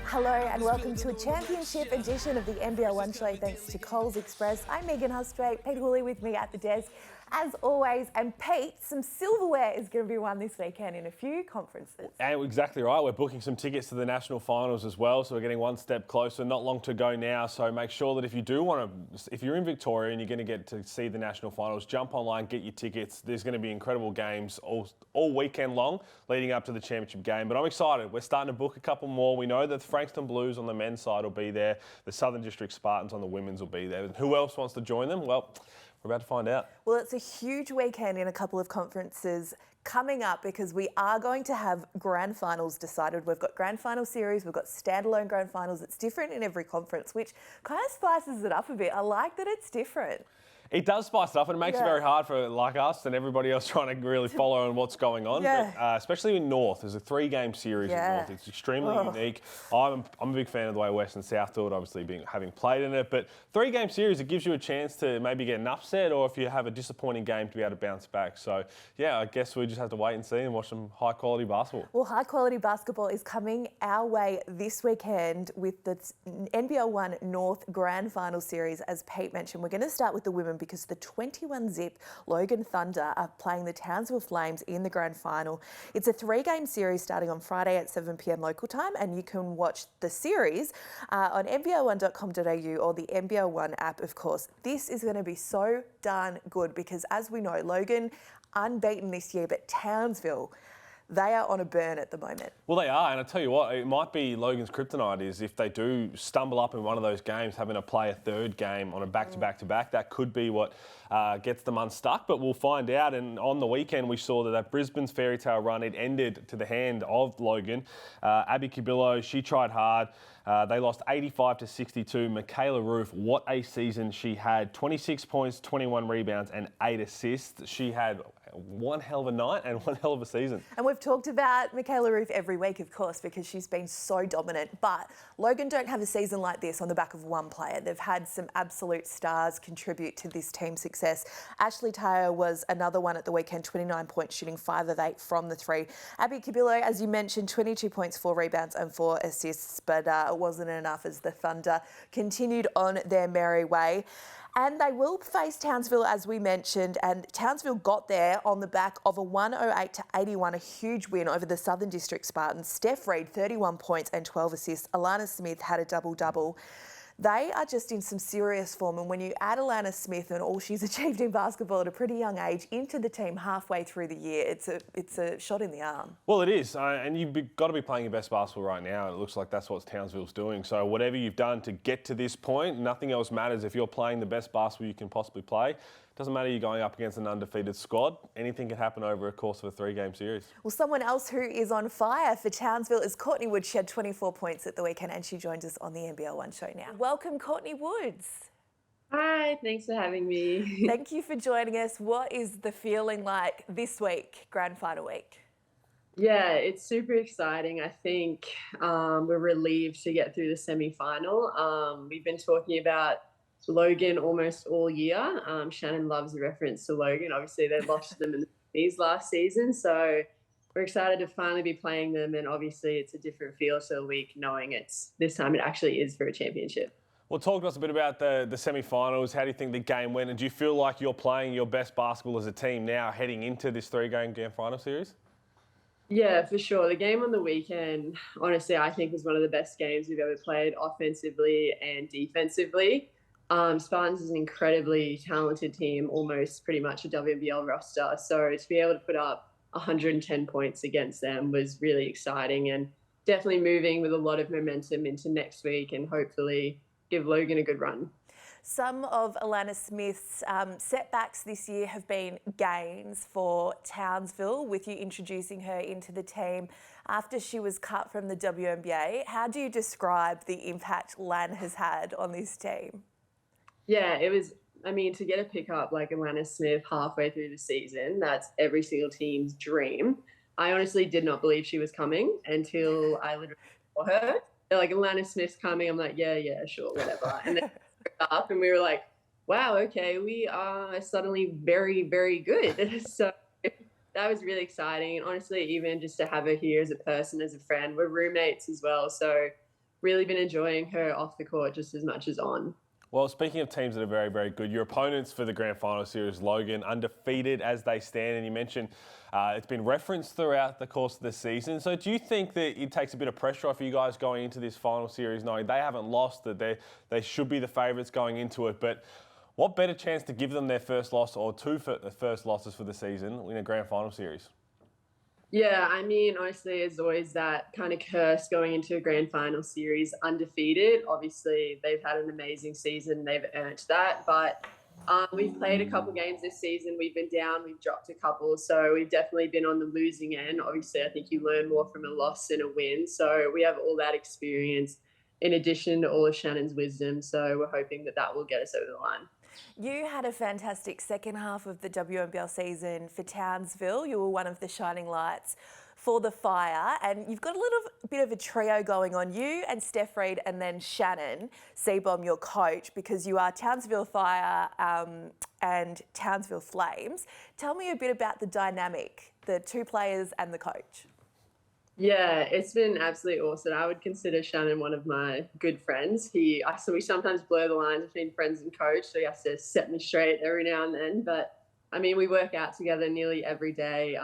Hello and welcome to a championship edition of the NBL1 Show thanks to Coles Express. I'm Hustwaite, Pete Hooley with me at the desk as always. And Pete, some silverware is going to be won this weekend in a few conferences. And exactly right. We're booking some tickets to the national finals as well, so we're getting one step closer. Not long to go now, so make sure that if you're in Victoria and you're going to get to see the national finals, jump online, get your tickets. There's going to be incredible games all weekend long leading up to the championship game. But I'm excited. We're starting to book a couple more. We know that the Frankston Blues on the men's side will be there. The Southern District Spartans on the women's will be there. Who else wants to join them? Well, we're about to find out. Well, it's a huge weekend in a couple of conferences coming up because we are going to have grand finals decided. We've got grand final series, we've got standalone grand finals. It's different in every conference, which kind of spices it up a bit. I like that it's different. It does spice it up, and it makes it very hard for like us and everybody else trying to really follow on what's going on. Yeah. But, especially in North, there's a 3-game series in North. It's extremely unique. I'm a big fan of the way West and South do it, obviously having played in it. But 3-game series, it gives you a chance to maybe get an upset, or if you have a disappointing game, to be able to bounce back. So yeah, I guess we just have to wait and see and watch some high quality basketball. Well, high quality basketball is coming our way this weekend with the NBL1 North Grand Finals series. As Pete mentioned, we're going to start with the women because the 21-zip Logan Thunder are playing the Townsville Flames in the grand final. It's a 3-game series starting on Friday at 7 p.m. local time, and you can watch the series on NBL1.com.au or the NBL1 app, of course. This is going to be so darn good because, as we know, Logan unbeaten this year, but Townsville, they are on a burn at the moment. Well, they are, and I tell you what, it might be Logan's kryptonite is if they do stumble up in one of those games, having to play a 3rd game on a back-to-back-to-back, that could be what gets them unstuck, but we'll find out. And on the weekend, we saw that Brisbane's fairy tale run, it ended to the hand of Logan. Abby Cabillo, she tried hard. They lost 85-62. Michaela Roof, what a season she had. 26 points, 21 rebounds and 8 assists. She had one hell of a night and one hell of a season. And we've talked about Michaela Roof every week, of course, because she's been so dominant. But Logan don't have a season like this on the back of one player. They've had some absolute stars contribute to this team's success. Ashley Tayer was another one at the weekend, 29 points, shooting 5 of 8 from the 3. Abby Cabillo, as you mentioned, 22 points, 4 rebounds and 4 assists, but it wasn't enough as the Thunder continued on their merry way. And they will face Townsville, as we mentioned, and Townsville got there on the back of a 108-81, a huge win over the Southern District Spartans. Steph Reid, 31 points and 12 assists. Alana Smith had a double-double. They are just in some serious form, and when you add Alana Smith and all she's achieved in basketball at a pretty young age into the team halfway through the year, it's a shot in the arm. Well, it is, and you've got to be playing your best basketball right now. It looks like that's what Townsville's doing. So whatever you've done to get to this point, nothing else matters. If you're playing the best basketball you can possibly play, doesn't matter you're going up against an undefeated squad. Anything can happen over a course of a 3-game series. Well, someone else who is on fire for Townsville is Courtney Woods. She had 24 points at the weekend and she joins us on the NBL1 Show now. Welcome, Courtney Woods. Hi, thanks for having me. Thank you for joining us. What is the feeling like this week, grand final week? Yeah, it's super exciting. I think we're relieved to get through the semi-final. We've been talking about Logan almost all year. Shannon loves the reference to Logan. Obviously, they lost them in the semis last season, so we're excited to finally be playing them. And obviously, it's a different feel to the week, knowing this time it actually is for a championship. Well, talk to us a bit about the semi-finals. How do you think the game went? And do you feel like you're playing your best basketball as a team now heading into this 3-game grand final series? Yeah, for sure. The game on the weekend, honestly, I think was one of the best games we've ever played offensively and defensively. Spartans is an incredibly talented team, almost pretty much a WNBL roster. So to be able to put up 110 points against them was really exciting and definitely moving with a lot of momentum into next week and hopefully give Logan a good run. Some of Alana Smith's setbacks this year have been gains for Townsville, with you introducing her into the team after she was cut from the WNBA. How do you describe the impact Lan has had on this team? Yeah, it was, I mean, to get a pickup like Alana Smith halfway through the season, that's every single team's dream. I honestly did not believe she was coming until I literally saw her. They're like, Alana Smith's coming. I'm like, yeah, sure, whatever. And then up and we were like, wow, okay, we are suddenly very, very good. So that was really exciting. And honestly, even just to have her here as a person, as a friend, we're roommates as well. So really been enjoying her off the court just as much as on. Well, speaking of teams that are very, very good, your opponents for the Grand Final Series, Logan, undefeated as they stand, and you mentioned it's been referenced throughout the course of the season. So do you think that it takes a bit of pressure off you guys going into this final series, knowing they haven't lost, that they should be the favourites going into it, but what better chance to give them their first loss or two first losses for the season in a Grand Final Series? Yeah, I mean, honestly, it's always that kind of curse going into a grand final series undefeated. Obviously, they've had an amazing season. They've earned that. But we've played a couple games this season. We've been down. We've dropped a couple. So we've definitely been on the losing end. Obviously, I think you learn more from a loss than a win. So we have all that experience in addition to all of Shannon's wisdom. So we're hoping that that will get us over the line. You had a fantastic second half of the WNBL season for Townsville. You were one of the shining lights for the Fire, and you've got a little bit of a trio going on. You and Steph Reid, and then Shannon Seabom, your coach, because you are Townsville Fire and Townsville Flames. Tell me a bit about the dynamic, the two players and the coach. Yeah, it's been absolutely awesome. I would consider Shannon one of my good friends. So we sometimes blur the lines between friends and coach, so he has to set me straight every now and then. But I mean, we work out together nearly every day.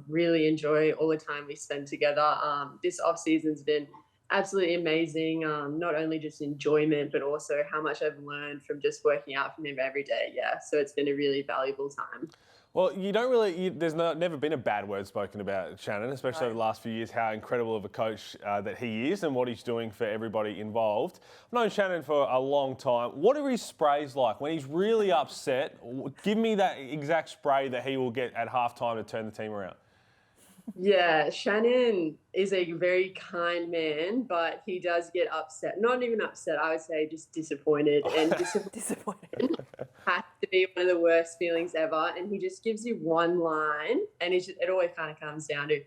Really enjoy all the time we spend together. This off season's been absolutely amazing. Not only just enjoyment, but also how much I've learned from just working out from him every day. Yeah, so it's been a really valuable time. Well, there's never been a bad word spoken about Shannon, especially over the last few years, how incredible of a coach that he is and what he's doing for everybody involved. I've known Shannon for a long time. What are his sprays like? When he's really upset, give me that exact spray that he will get at halftime to turn the team around. Yeah, Shannon is a very kind man, but he does get upset. Not even upset, I would say just disappointed. And disappointed has to be one of the worst feelings ever. And he just gives you one line, and it always kind of comes down to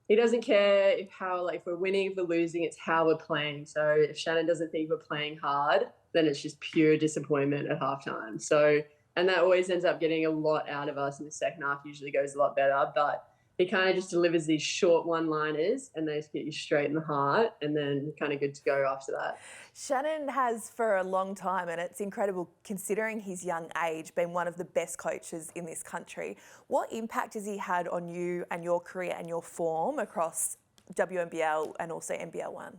he doesn't care if we're winning, if we're losing, it's how we're playing. So if Shannon doesn't think we're playing hard, then it's just pure disappointment at halftime. So, and that always ends up getting a lot out of us in the second half, usually goes a lot better. But he kind of just delivers these short one-liners and they just get you straight in the heart, and then you're kind of good to go after that. Shannon has for a long time, and it's incredible considering his young age, been one of the best coaches in this country. What impact has he had on you and your career and your form across WNBL and also NBL1?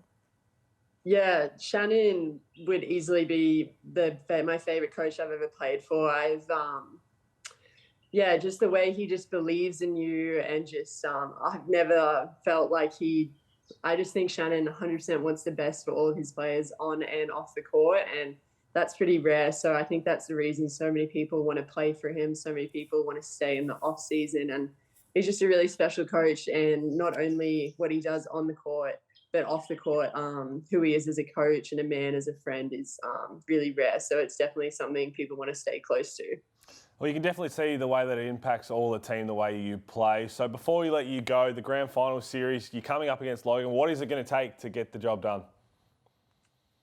Yeah, Shannon would easily be my favourite coach I've ever played for. Yeah, just the way he just believes in you, and just I've never felt like I just think Shannon 100% wants the best for all of his players on and off the court, and that's pretty rare. So I think that's the reason so many people want to play for him, so many people want to stay in the off season, and he's just a really special coach. And not only what he does on the court, but off the court, who he is as a coach and a man, as a friend, is really rare. So it's definitely something people want to stay close to. Well, you can definitely see the way that it impacts all the team, the way you play. So before we let you go, the Grand Final Series, you're coming up against Logan. What is it going to take to get the job done?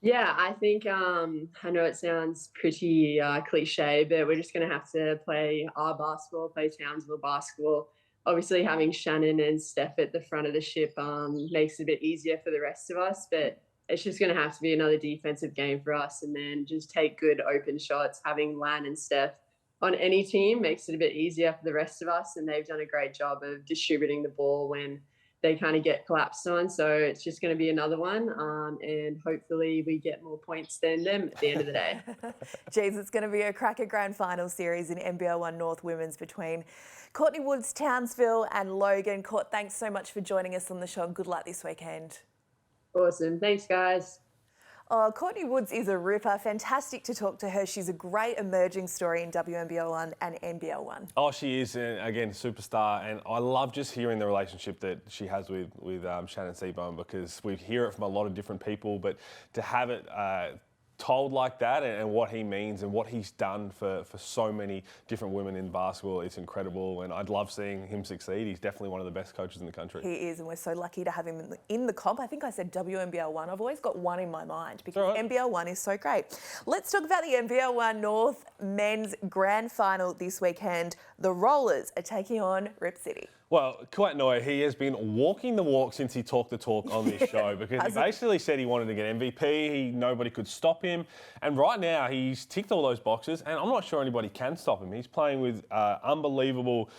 Yeah, I think, I know it sounds pretty cliche, but we're just going to have to play our basketball, play Townsville basketball. Obviously, having Shannon and Steph at the front of the ship makes it a bit easier for the rest of us, but it's just going to have to be another defensive game for us, and then just take good open shots. Having Lan and Steph on any team makes it a bit easier for the rest of us, and they've done a great job of distributing the ball when they kind of get collapsed on. So it's just going to be another one, and hopefully we get more points than them at the end of the day. Geez, it's going to be a cracker grand final series in NBL1 North Women's between Courtney Woods, Townsville and Logan. Court, thanks so much for joining us on the show, and good luck this weekend. Awesome. Thanks, guys. Oh, Courtney Woods is a ripper. Fantastic to talk to her. She's a great emerging story in WNBL1 and NBL1. Oh, she is, again, superstar. And I love just hearing the relationship that she has with Shannon Seabom, because we hear it from a lot of different people, but to have it told like that and what he means and what he's done for so many different women in basketball, it's incredible. And I'd love seeing him succeed. He's definitely one of the best coaches in the country. He is, and we're so lucky to have him in the comp. I think I said WNBL1. I've always got one in my mind because right. NBL1 is so great. Let's talk about the NBL1 North Men's Grand Final this weekend. The Rollers are taking on Rip City. Well, Courtney, he has been walking the walk since he talked the talk on this show because he basically said he wanted to get MVP. Nobody could stop him. And right now, he's ticked all those boxes, and I'm not sure anybody can stop him. He's playing with unbelievable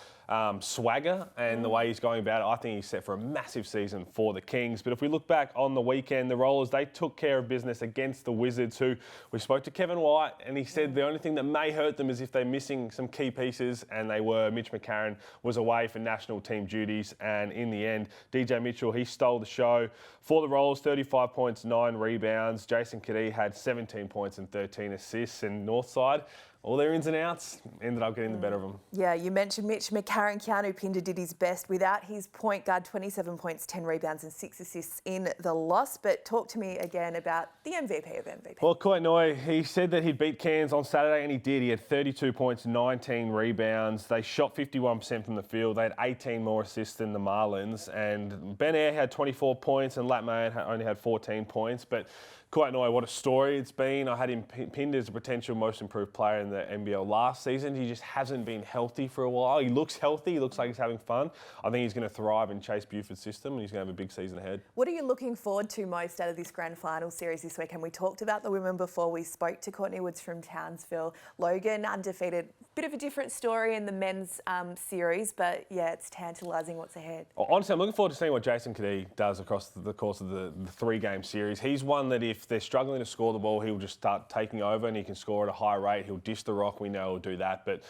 swagger, and the way he's going about it, I think he's set for a massive season for the Kings. But if we look back on the weekend, the Rollers, they took care of business against the Wizards, who we spoke to Kevin White, and he said the only thing that may hurt them is if they're missing some key pieces, and they were. Mitch McCarron was away for national team duties, and in the end, DJ Mitchell, he stole the show for the Rollers, 35 points, 9 rebounds. Jason Kadee had 17 points and 13 assists, and Northside, all their ins and outs ended up getting the better of them. Yeah, you mentioned Mitch McCarron. Keanu Pinder did his best without his point guard, 27 points, 10 rebounds and 6 assists in the loss. But talk to me again about the MVP of MVP. Well, Courtney, he said that he'd beat Cairns on Saturday, and he did. He had 32 points, 19 rebounds. They shot 51% from the field. They had 18 more assists than the Marlins. And Ben Eyre had 24 points, and Lat Mayan only had 14 points. But Courtney, what a story it's been. I had him pinned as a potential most improved player in the NBL last season. He just hasn't been healthy for a while. He looks healthy. He looks like he's having fun. I think he's going to thrive in Chase Buford's system, and he's going to have a big season ahead. What are you looking forward to most out of this grand final series this weekend? We talked about the women before. We spoke to Courtney Woods from Townsville. Logan, undefeated. Bit of a different story in the men's series, but yeah, it's tantalising what's ahead. Honestly, I'm looking forward to seeing what Jason Kadee does across the course of the 3-game series. He's one that if they're struggling to score the ball, he'll just start taking over, and he can score at a high rate. He'll dish the rock. We know he'll do that. But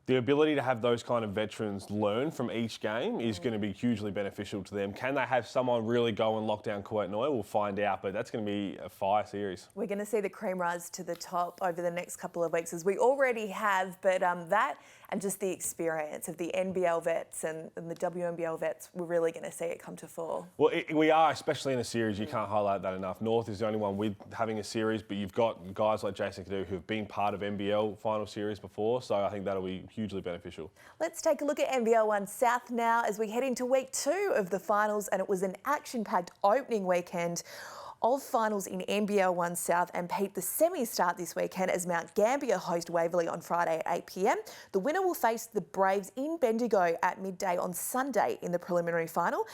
the ability to have those kind of veterans learn from each game is going to be hugely beneficial to them. Can they have someone really go and lock down Courtney? We'll find out, but that's going to be a fire series. We're going to see the cream rise to the top over the next couple of weeks, as we already have, but that and just the experience of the NBL vets and the WNBL vets, we're really going to see it come to fore. Well, we are, especially in a series. You can't highlight that enough. North is the only one with having a series, but you've got guys like Jason Kadee who've been part of NBL final series before, so I think that'll be hugely beneficial. Let's take a look at NBL1 South now as we head into week 2 of the finals, and it was an action-packed opening weekend of finals in NBL1 South. And Pete, the semis start this weekend as Mount Gambier host Waverley on Friday at 8 p.m. The winner will face the Braves in Bendigo at midday on Sunday in the preliminary final.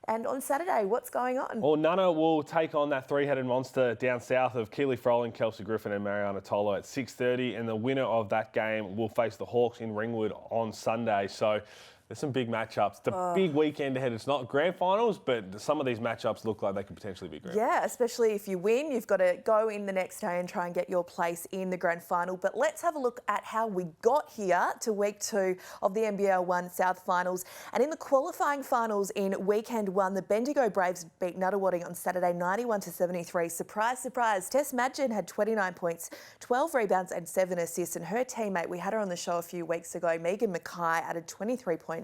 And on Saturday, what's going on? Well, Nunna will take on that 3-headed monster down south of Keely Froling, Kelsey Griffin and Mariana Tolo at 6:30. And the winner of that game will face the Hawks in Ringwood on Sunday. So there's some big matchups. It's a big weekend ahead. It's not grand finals, but some of these matchups look like they could potentially be grand. Yeah, especially if you win, you've got to go in the next day and try and get your place in the grand final. But let's have a look at how we got here to week 2 of the NBL1 South finals. And in the qualifying finals in weekend 1, the Bendigo Braves beat Nuttawading on Saturday 91-73. Surprise, surprise. Tess Madgen had 29 points, 12 rebounds and 7 assists. And her teammate, we had her on the show a few weeks ago, Megan Mackay, added 23 points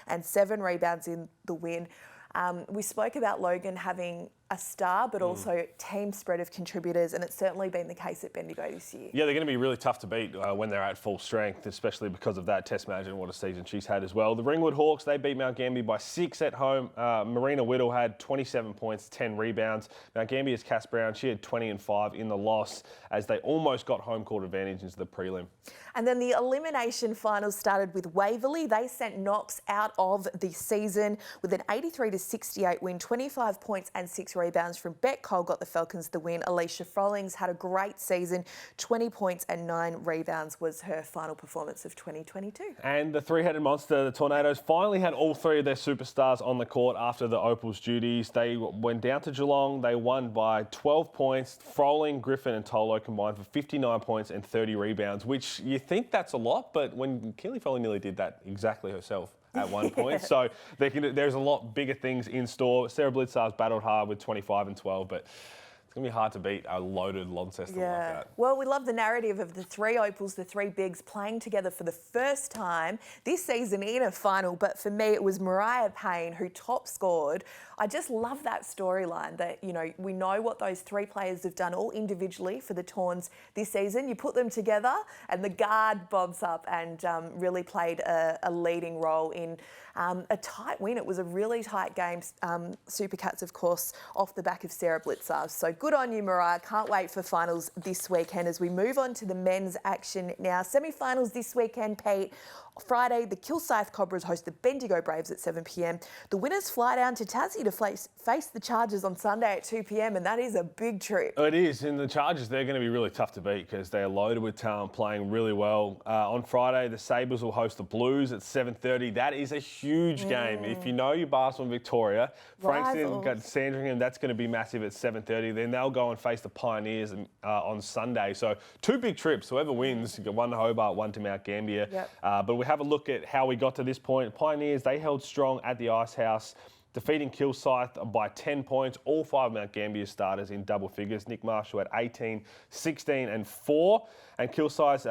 and 7 rebounds in the win. We spoke about Logan having a star, but also team spread of contributors, and it's certainly been the case at Bendigo this year. Yeah, they're going to be really tough to beat when they're at full strength, especially because of that. Tess Madgen, what a season she's had as well. The Ringwood Hawks, they beat Mount Gambier by 6 at home. Marina Whittle had 27 points, 10 rebounds. Mount Gambier's Cass Brown, she had 20 and 5 in the loss as they almost got home court advantage into the prelim. And then the elimination finals started with Waverley. They sent Knox out of the season with an 83-68 win, 25 points and 6 rebounds from Beck Cole got the Falcons the win. Alicia Frollings had a great season, 20 points and 9 rebounds was her final performance of 2022. And the 3-headed monster, the Tornadoes, finally had all 3 of their superstars on the court after the Opals duties. They went down to Geelong. They won by 12 points. Froling, Griffin and Tolo combined for 59 points and 30 rebounds, which you think that's a lot, but when Keely Froling nearly did that exactly herself at one point. So there's a lot bigger things in store. Sarah Blitzar's battled hard with 25 and 12, but It's going to be hard to beat a loaded Launceston like that. Well, we love the narrative of the three Opals, the three Bigs playing together for the first time this season in a final. But for me, it was Mariah Payne who top scored. I just love that storyline that, you know, we know what those three players have done all individually for the Tawns this season. You put them together and the guard bobs up and really played a leading role in a tight win. It was a really tight game. Supercats, of course, off the back of Sarah Blitzer. So good on you, Mariah. Can't wait for finals this weekend as we move on to the men's action now. Semi-finals this weekend, Pete. Friday, the Kilsyth Cobras host the Bendigo Braves at 7 p.m. The winners fly down to Tassie to face the Chargers on Sunday at 2 p.m. and that is a big trip. It is, and the Chargers, they're going to be really tough to beat because they're loaded with talent, playing really well. On Friday, the Sabres will host the Blues at 7:30. That is a huge game. If you know your basketball in Victoria, Frankston got Sandringham, that's going to be massive at 7:30. Then they'll go and face the Pioneers on Sunday. So two big trips. Whoever wins, you got one to Hobart, one to Mount Gambier. But we have a look at how we got to this point. Pioneers, they held strong at the Ice House, defeating Kilsyth by 10 points. All five Mount Gambier starters in double figures. Nick Marshall had 18, 16 and 4. And Kilsyth's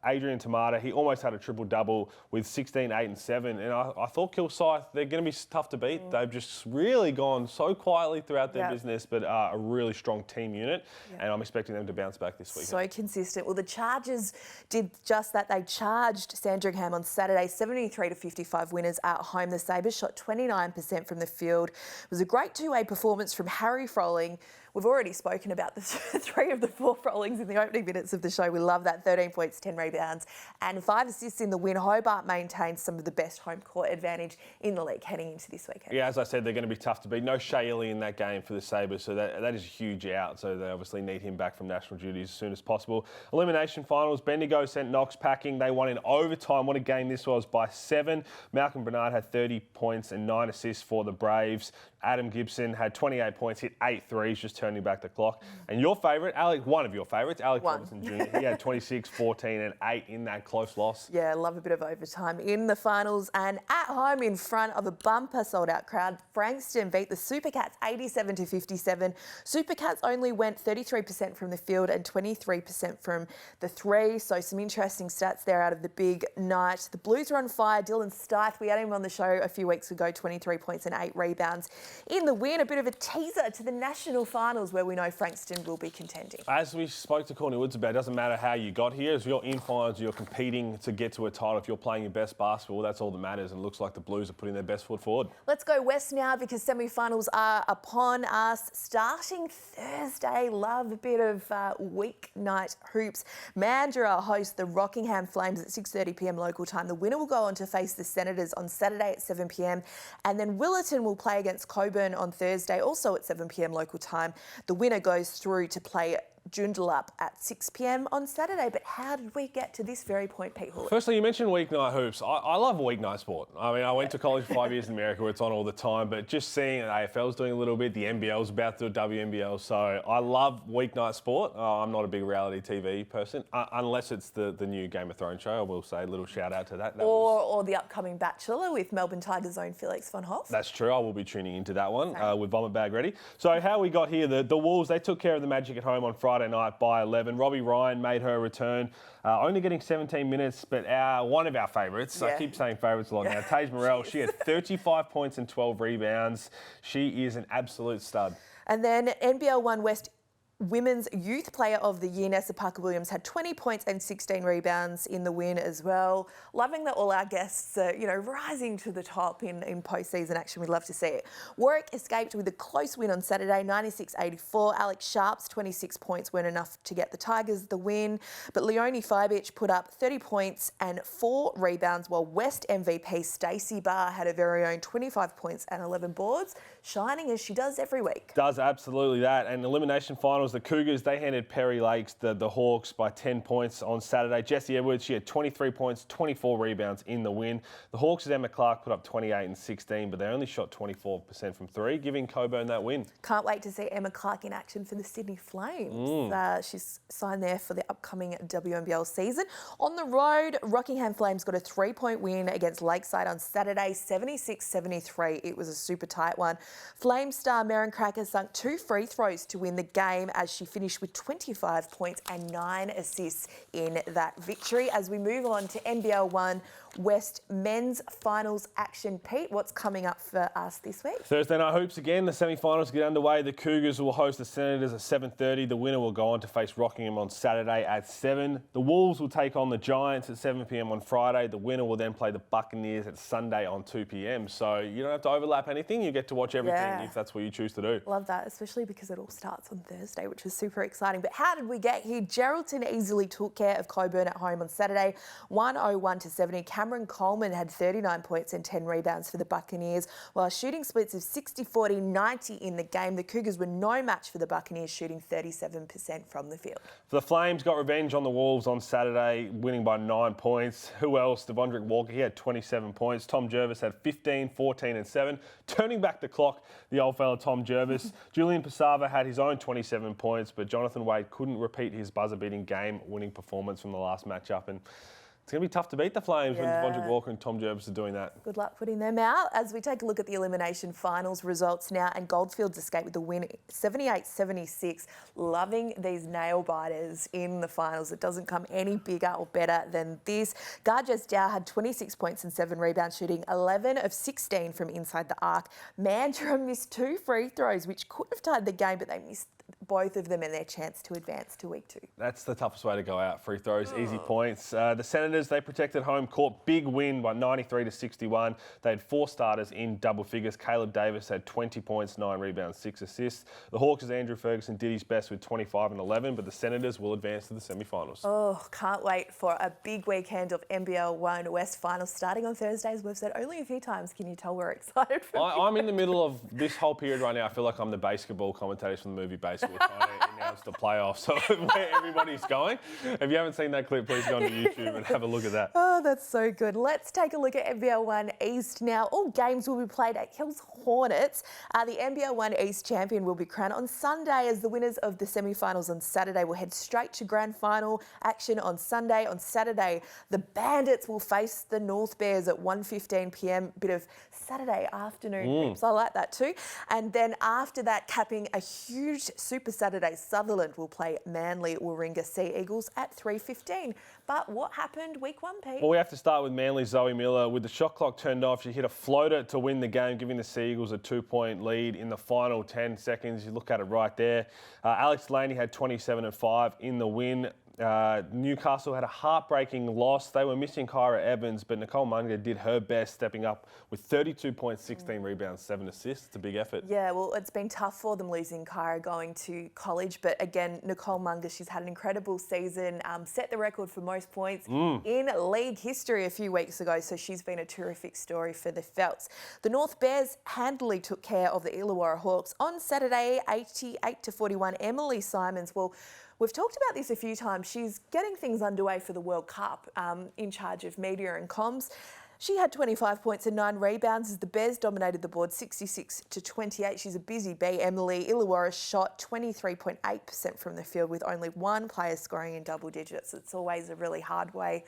Adrian Tamata, he almost had a triple-double with 16, 8 and 7. And I thought Kilsyth, they're going to be tough to beat. They've just really gone so quietly throughout their business, but a really strong team unit. And I'm expecting them to bounce back this weekend. So consistent. Well, the Chargers did just that. They charged Sandringham on Saturday, 73-55 winners at home. The Sabres shot 29% from the field. It was a great two-way performance from Harry Froling. We've already spoken about the 3 of the 4 Frolings in the opening minutes of the show. We love that. 13 points, 10 rebounds and 5 assists in the win. Hobart maintains some of the best home court advantage in the league heading into this weekend. Yeah, as I said, they're going to be tough to beat. No Shaylee in that game for the Sabres, so that is a huge out. So they obviously need him back from national duties as soon as possible. Elimination Finals, Bendigo sent Knox packing. They won in overtime. What a game this was by 7. Malcolm Bernard had 30 points and 9 assists for the Braves. Adam Gibson had 28 points, hit 8 threes, just turning back the clock. And your favourite, Alec, one of your favourites, Alec Robinson Jr., he had 26, 14 and 8 in that close loss. Yeah, love a bit of overtime in the finals. And at home in front of a bumper sold-out crowd, Frankston beat the Supercats 87-57. Supercats only went 33% from the field and 23% from the three. So some interesting stats there out of the big night. The Blues are on fire. Dylan Stith, we had him on the show a few weeks ago, 23 points and 8 rebounds. In the win, a bit of a teaser to the national finals where we know Frankston will be contending. As we spoke to Courtney Woods about, it doesn't matter how you got here. If you're in finals, you're competing to get to a title. If you're playing your best basketball, that's all that matters. And it looks like the Blues are putting their best foot forward. Let's go west now because semi-finals are upon us. Starting Thursday, love a bit of weeknight hoops. Mandurah host the Rockingham Flames at 6:30 p.m. local time. The winner will go on to face the Senators on Saturday at 7 p.m. And then Willerton will play against Coburn on Thursday, also at 7 p.m. local time. The winner goes through to play Joondalup at 6 p.m. on Saturday. But how did we get to this very point, Pete Hooley? Firstly, you mentioned weeknight hoops. I love weeknight sport. I mean, I went to college for 5 years in America where it's on all the time, but just seeing the AFL's doing a little bit, the NBL's about to do a WNBL, so I love weeknight sport. I'm not a big reality TV person, unless it's the new Game of Thrones show. I will say a little shout out to that. Or the upcoming Bachelor with Melbourne Tigers' own Felix von Hoff. That's true. I will be tuning into that one with Vomit Bag ready. So how we got here, the Wolves, they took care of the Magic at home on Friday night by 11. Robbie Ryan made her return, only getting 17 minutes, but one of our favourites, I keep saying favourites a lot now, Tayer Morrell, she had 35 points and 12 rebounds. She is an absolute stud. And then NBL1 West Women's Youth Player of the Year, Nessa Parker-Williams, had 20 points and 16 rebounds in the win as well. Loving that all our guests are, rising to the top in post-season action. We'd love to see it. Warwick escaped with a close win on Saturday, 96-84. Alex Sharp's 26 points weren't enough to get the Tigers the win, but Leonie Fibich put up 30 points and 4 rebounds, while West MVP Stacey Barr had her very own 25 points and 11 boards, shining as she does every week. Does absolutely that. And Elimination Finals, the Cougars, they handed Perry Lakes, the Hawks, by 10 points on Saturday. Jessie Edwards, she had 23 points, 24 rebounds in the win. The Hawks' Emma Clark put up 28 and 16, but they only shot 24% from 3, giving Coburn that win. Can't wait to see Emma Clark in action for the Sydney Flames. She's signed there for the upcoming WNBL season. On the road, Rockingham Flames got a 3-point win against Lakeside on Saturday, 76-73. It was a super tight one. Flame star Merrin Cracker sunk 2 free throws to win the game as she finished with 25 points and 9 assists in that victory. As we move on to NBL1 West men's finals action. Pete, what's coming up for us this week? Thursday night hoops again. The semi-finals get underway. The Cougars will host the Senators at 7:30. The winner will go on to face Rockingham on Saturday at 7. The Wolves will take on the Giants at 7 p.m. on Friday. The winner will then play the Buccaneers at Sunday on 2 p.m. So you don't have to overlap anything. You get to watch everything if that's what you choose to do. Love that, especially because it all starts on Thursday, which is super exciting. But how did we get here? Geraldton easily took care of Coburn at home on Saturday, 101-70. Cameron Coleman had 39 points and 10 rebounds for the Buccaneers, while shooting splits of 60-40-90 in the game. The Cougars were no match for the Buccaneers, shooting 37% from the field. The Flames got revenge on the Wolves on Saturday, winning by 9 points. Who else? Devondrick Walker, he had 27 points. Tom Jervis had 15, 14 and 7. Turning back the clock, the old fella Tom Jervis. Julian Pasava had his own 27 points, but Jonathan Wade couldn't repeat his buzzer-beating game-winning performance from the last matchup. And it's going to be tough to beat the Flames when Devondrick Walker and Tom Jervis are doing that. Good luck putting them out. As we take a look at the Elimination Finals results now, and Goldfields escaped with the win 78-76. Loving these nail-biters in the finals. It doesn't come any bigger or better than this. Garjes Dow had 26 points and 7 rebounds, shooting 11 of 16 from inside the arc. Mandurah missed 2 free throws, which could have tied the game, but they missed both of them and their chance to advance to week 2. That's the toughest way to go out. Free throws, easy points. The Senators, they protected home court. Big win by 93-61. They had 4 starters in double figures. Caleb Davis had 20 points, 9 rebounds, 6 assists. The Hawks' Andrew Ferguson did his best with 25 and 11, but the Senators will advance to the semi-finals. Oh, can't wait for a big weekend of NBL1 West Finals starting on Thursday, as we've said only a few times. Can you tell we're excited for I'm in the middle of this whole period right now. I feel like I'm the basketball commentators from the movie Basketball, trying to announce the playoffs, so where everybody's going. If you haven't seen that clip, please go onto YouTube and have a look at that. Oh, that's so good. Let's take a look at NBL1 East now. All games will be played at Hills Hornets. The NBL1 East champion will be crowned on Sunday, as the winners of the semi-finals on Saturday will head straight to grand final action on Sunday. On Saturday, the Bandits will face the North Bears at 1:15 p.m. Bit of Saturday afternoon hoops. I like that too. And then after that, capping a huge Super Saturday, Sutherland will play Manly Warringah Sea Eagles at 3:15. But what happened week 1, Pete? Well, we have to start with Manly's Zoe Miller. With the shot clock turned off, she hit a floater to win the game, giving the Sea Eagles a 2-point lead in the final 10 seconds. You look at it right there. Alex Delaney had 27 and 5 in the win. Newcastle had a heartbreaking loss. They were missing Kyra Evans, but Nicole Munger did her best, stepping up with 32 points, 16 rebounds, 7 assists. It's a big effort. Yeah, well, it's been tough for them losing Kyra going to college, but again, Nicole Munger, she's had an incredible season, set the record for most points in league history a few weeks ago, so she's been a terrific story for the Felts. The North Bears handily took care of the Illawarra Hawks on Saturday, 88-41. Emily Simons, well, we've talked about this a few times. She's getting things underway for the World Cup, in charge of media and comms. She had 25 points and 9 rebounds as the Bears dominated the board 66-28. She's a busy bee, Emily. Illawarra shot 23.8% from the field with only 1 player scoring in double digits. It's always a really hard way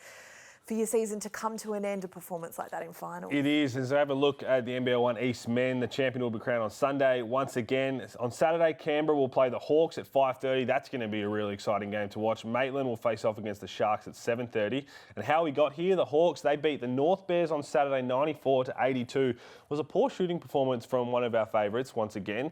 for your season to come to an end, a performance like that in finals. It is. As I have a look at the NBL1 East men, the champion will be crowned on Sunday. Once again, on Saturday, Canberra will play the Hawks at 5:30. That's going to be a really exciting game to watch. Maitland will face off against the Sharks at 7:30. And how we got here, the Hawks, they beat the North Bears on Saturday 94-82. It was a poor shooting performance from one of our favourites, once again,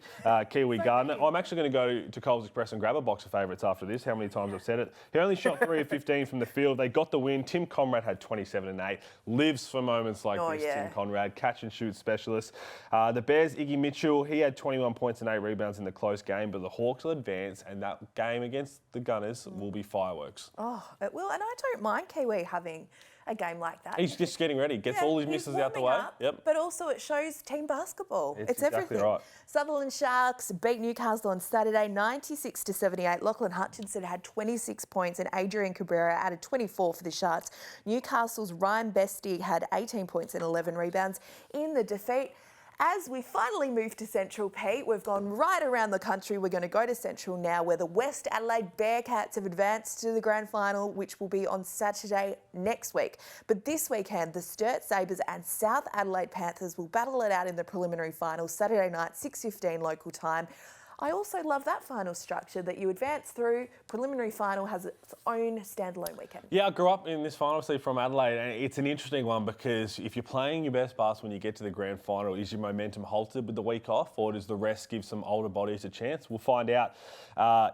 Kiwi Gardner. I'm actually going to go to Coles Express and grab a box of favourites after this. How many times I've said it. He only shot 3 of 15 from the field. They got the win. Tim Conrad had 27 and 8. Lives for moments like this, Tim Conrad, catch and shoot specialist. The Bears, Iggy Mitchell, he had 21 points and 8 rebounds in the close game, but the Hawks will advance, and that game against the Gunners will be fireworks. Oh, it will. And I don't mind Kiwi having a game like that. He's just getting ready. Gets all his misses out the way. But also it shows team basketball. It's exactly everything. Right. Sutherland Sharks beat Newcastle on Saturday 96-78. Lachlan Hutchinson had 26 points and Adrian Cabrera added 24 for the Sharks. Newcastle's Ryan Bestie had 18 points and 11 rebounds in the defeat. As we finally move to Central, Pete, we've gone right around the country. We're going to go to Central now, where the West Adelaide Bearcats have advanced to the grand final, which will be on Saturday next week. But this weekend, the Sturt Sabres and South Adelaide Panthers will battle it out in the preliminary finals Saturday night, 6:15 local time. I also love that final structure that you advance through. Preliminary final has its own standalone weekend. Yeah, I grew up in this final, obviously from Adelaide, and it's an interesting one because if you're playing your best basketball when you get to the grand final, is your momentum halted with the week off, or does the rest give some older bodies a chance? We'll find out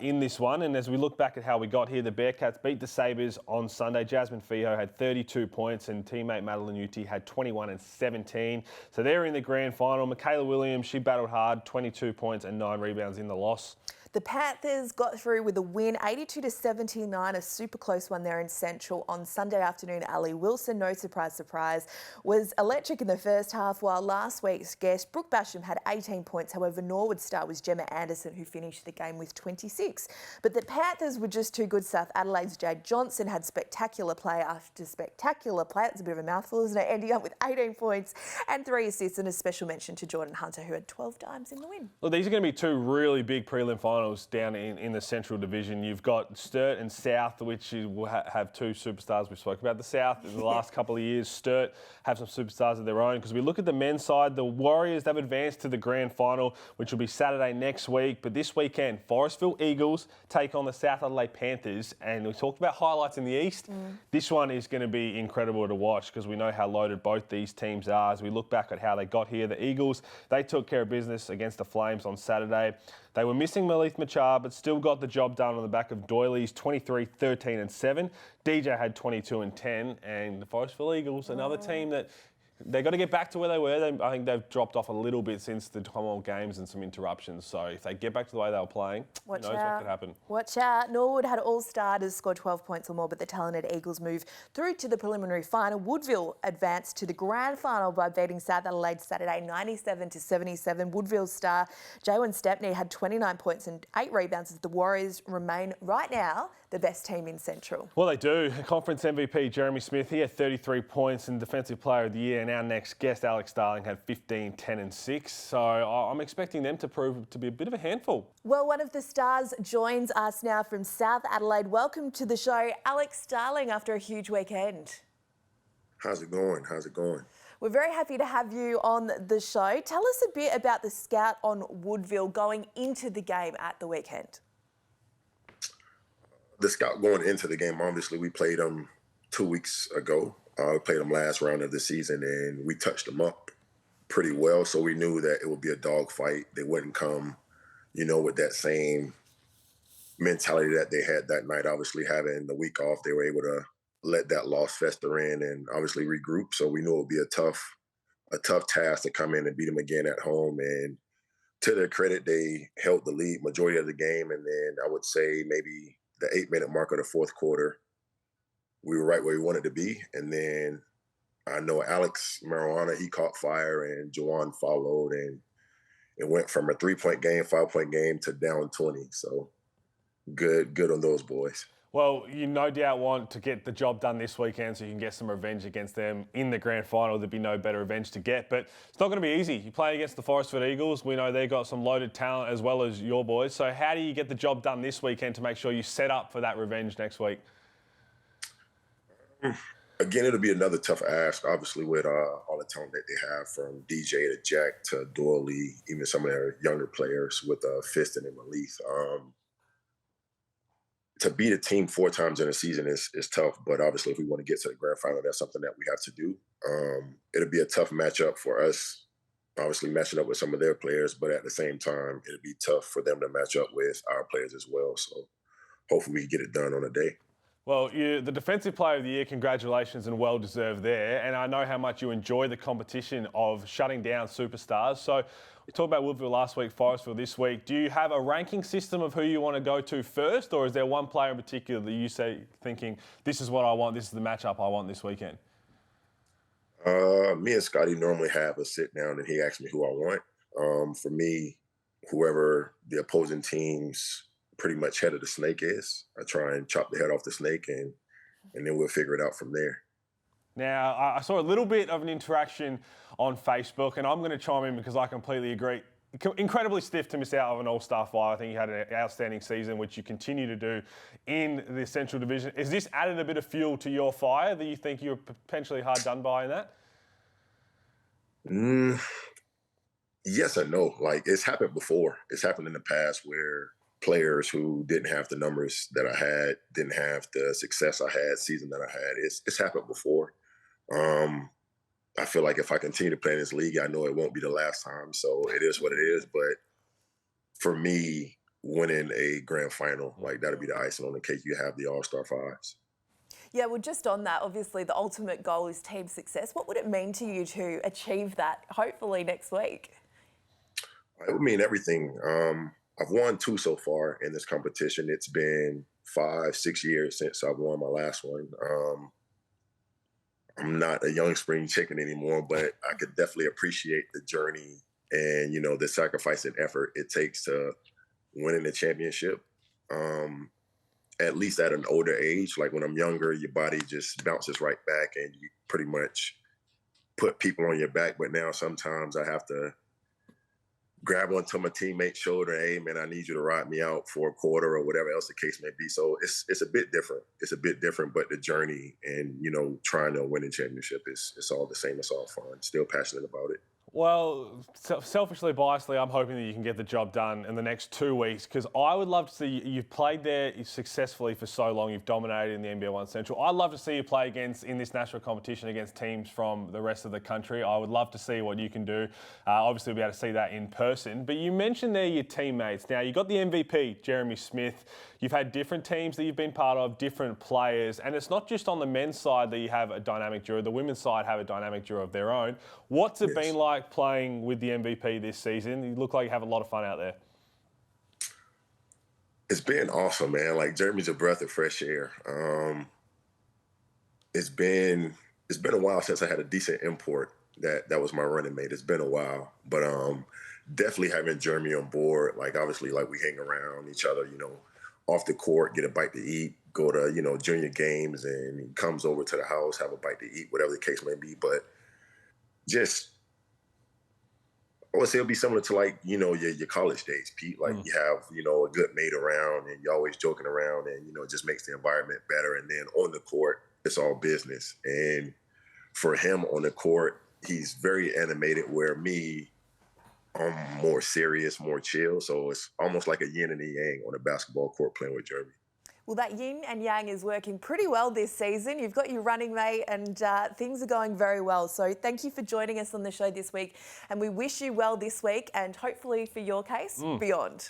in this one. And as we look back at how we got here, the Bearcats beat the Sabres on Sunday. Jasmine Fio had 32 points and teammate Madeline Uti had 21 and 17. So they're in the grand final. Michaela Williams, she battled hard, 22 points and 9 rebounds in the loss. The Panthers got through with a win, 82-79, a super close one there in Central on Sunday afternoon. Ali Wilson, no surprise, surprise, was electric in the first half, while last week's guest, Brooke Basham, had 18 points. However, Norwood star was Gemma Anderson, who finished the game with 26. But the Panthers were just too good. South Adelaide's Jade Johnson had spectacular play after spectacular play. It's a bit of a mouthful, isn't it? Ending up with 18 points and 3 assists, and a special mention to Jordan Hunter, who had 12 dimes in the win. Well, these are going to be two really big prelim finals down in the Central Division. You've got Sturt and South, which will have two superstars. We've spoken about the South in the last couple of years. Sturt have some superstars of their own. Because we look at the men's side, the Warriors, they've advanced to the grand final, which will be Saturday next week. But this weekend, Forestville Eagles take on the South Adelaide Panthers. And we talked about highlights in the East. This one is going to be incredible to watch because we know how loaded both these teams are. As we look back at how they got here, the Eagles, they took care of business against the Flames on Saturday. They were missing Malith Machar, but still got the job done on the back of Doyley's 23, 13 and 7. DJ had 22 and 10. And the Forestville Eagles, another team that they've got to get back to where they were. I think they've dropped off a little bit since the Commonwealth Games and some interruptions. So if they get back to the way they were playing, who knows what could happen. Watch out. Norwood had all starters score 12 points or more, but the talented Eagles move through to the preliminary final. Woodville advanced to the grand final by beating South Adelaide Saturday 97-77. Woodville's star Jaywin Stepney had 29 points and 8 rebounds as the Warriors remain right now the best team in Central. Well, they do. Conference MVP Jeremy Smith, he had 33 points and Defensive Player of the Year. And our next guest, Alex Starling, had 15, 10 and 6. So I'm expecting them to prove to be a bit of a handful. Well, one of the stars joins us now from South Adelaide. Welcome to the show, Alex Starling, after a huge weekend. How's it going? How's it going? We're very happy to have you on the show. Tell us a bit about the scout on Woodville going into the game at the weekend. The scout going into the game, obviously, we played them 2 weeks ago. We played them last round of the season, and we touched them up pretty well. So we knew that it would be a dogfight. They wouldn't come, with that same mentality that they had that night. Obviously, having the week off, they were able to let that loss fester in and obviously regroup. So we knew it would be a tough task to come in and beat them again at home. And to their credit, they held the lead majority of the game. And then I would say maybe the 8-minute mark of the fourth quarter, we were right where we wanted to be. And then I know Alex Marijuana, he caught fire and Jawan followed, and it went from a 3-point game, 5-point game to down 20. So good on those boys. Well, you no doubt want to get the job done this weekend so you can get some revenge against them in the grand final. There'd be no better revenge to get, but it's not going to be easy. You play against the Forestville Eagles. We know they've got some loaded talent as well as your boys. So how do you get the job done this weekend to make sure you set up for that revenge next week? Again, it'll be another tough ask, obviously, with all the talent that they have, from DJ to Jack to Doyley, even some of their younger players with Fiston and Malith. To beat a team 4 times in a season is tough, but obviously if we want to get to the grand final, that's something that we have to do. It'll be a tough matchup for us, obviously matching up with some of their players, but at the same time, it'll be tough for them to match up with our players as well. So hopefully we can get it done on a day. Well, the Defensive Player of the Year, congratulations and well-deserved there. And I know how much you enjoy the competition of shutting down superstars. So we talked about Woodville last week, Forestville this week. Do you have a ranking system of who you want to go to first, or is there one player in particular that you say thinking, this is what I want, this is the matchup I want this weekend? Me and Scotty normally have a sit down and he asks me who I want. For me, whoever the opposing team's pretty much head of the snake is, I try and chop the head off the snake and then we'll figure it out from there. Now, I saw a little bit of an interaction on Facebook, and I'm going to chime in because I completely agree. Incredibly stiff to miss out of an All-Star 5. I think you had an outstanding season, which you continue to do in the Central Division. Has this added a bit of fuel to your fire that you think you're potentially hard done by in that? Yes and no. Like, it's happened before. It's happened in the past where players who didn't have the numbers that I had, didn't have the success I had, season that I had. It's happened before. Um, I feel like if I continue to play in this league, I know it won't be the last time. So it is what it is. But for me, winning a grand final, like, that'll be the icing on the cake. You have the All-Star fives. Yeah, well, just on that, obviously the ultimate goal is team success. What would it mean to you to achieve that, hopefully next week? It would mean everything. I've won 2 so far in this competition. It's been 5, 6 years since I've won my last one. I'm not a young spring chicken anymore, but I could definitely appreciate the journey and, the sacrifice and effort it takes to winning the championship. At least at an older age, like when I'm younger, your body just bounces right back and you pretty much put people on your back. But now sometimes I have to grab onto my teammate's shoulder, hey man, I need you to ride me out for a quarter or whatever else the case may be. So it's a bit different. It's a bit different, but the journey and, trying to win a championship it's all the same. It's all fun. Still passionate about it. Well, selfishly, biasedly, I'm hoping that you can get the job done in the next 2 weeks because I would love to see you've played there successfully for so long. You've dominated in the NBL1 Central. I'd love to see you play in this national competition against teams from the rest of the country. I would love to see what you can do. Obviously, we'll be able to see that in person. But you mentioned there your teammates. Now, you got the MVP, Jeremy Smith. You've had different teams that you've been part of, different players. And it's not just on the men's side that you have a dynamic duo. The women's side have a dynamic duo of their own. What's it been like playing with the MVP this season? You look like you have a lot of fun out there. It's been awesome, man. Like, Jeremy's a breath of fresh air. It's been a while since I had a decent import that was my running mate. It's been a while. But definitely having Jeremy on board, like, obviously, like, we hang around each other, off the court, get a bite to eat, go to, junior games, and he comes over to the house, have a bite to eat, whatever the case may be. But just, I would say it'll be similar to, like, your college days, Pete. Like, you have, a good mate around and you're always joking around and, it just makes the environment better. And then on the court, it's all business. And for him on the court, he's very animated, where me, I'm more serious, more chill. So it's almost like a yin and a yang on a basketball court playing with Jeremy. Well, that yin and yang is working pretty well this season. You've got your running mate and things are going very well. So thank you for joining us on the show this week. And we wish you well this week and hopefully for your case, beyond.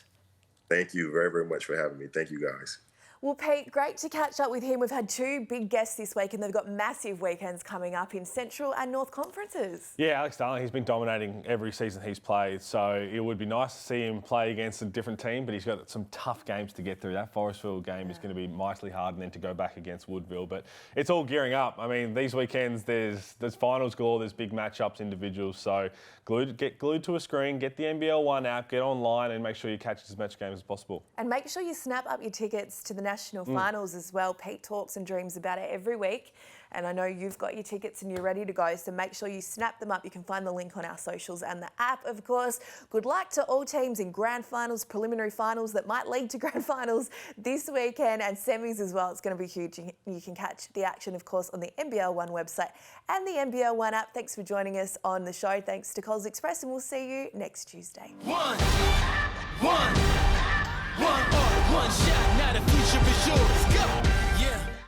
Thank you very, very much for having me. Thank you, guys. Well, Pete, great to catch up with him. We've had 2 big guests this week and they've got massive weekends coming up in Central and North Conferences. Yeah, Alex Starling, he's been dominating every season he's played, so it would be nice to see him play against a different team, but he's got some tough games to get through. That Forestville game is going to be mightily hard, and then to go back against Woodville. But it's all gearing up. I mean, these weekends, there's finals galore, there's big matchups, individuals, so get glued to a screen, get the NBL1 app, get online, and make sure you catch as much games as possible. And make sure you snap up your tickets to the National Finals as well. Pete talks and dreams about it every week. And I know you've got your tickets and you're ready to go, so make sure you snap them up. You can find the link on our socials and the app, of course. Good luck to all teams in grand finals, preliminary finals that might lead to grand finals this weekend, and semis as well. It's going to be huge. You can catch the action, of course, on the NBL1 website and the NBL1 app. Thanks for joining us on the show. Thanks to Coles Express, and we'll see you next Tuesday. One.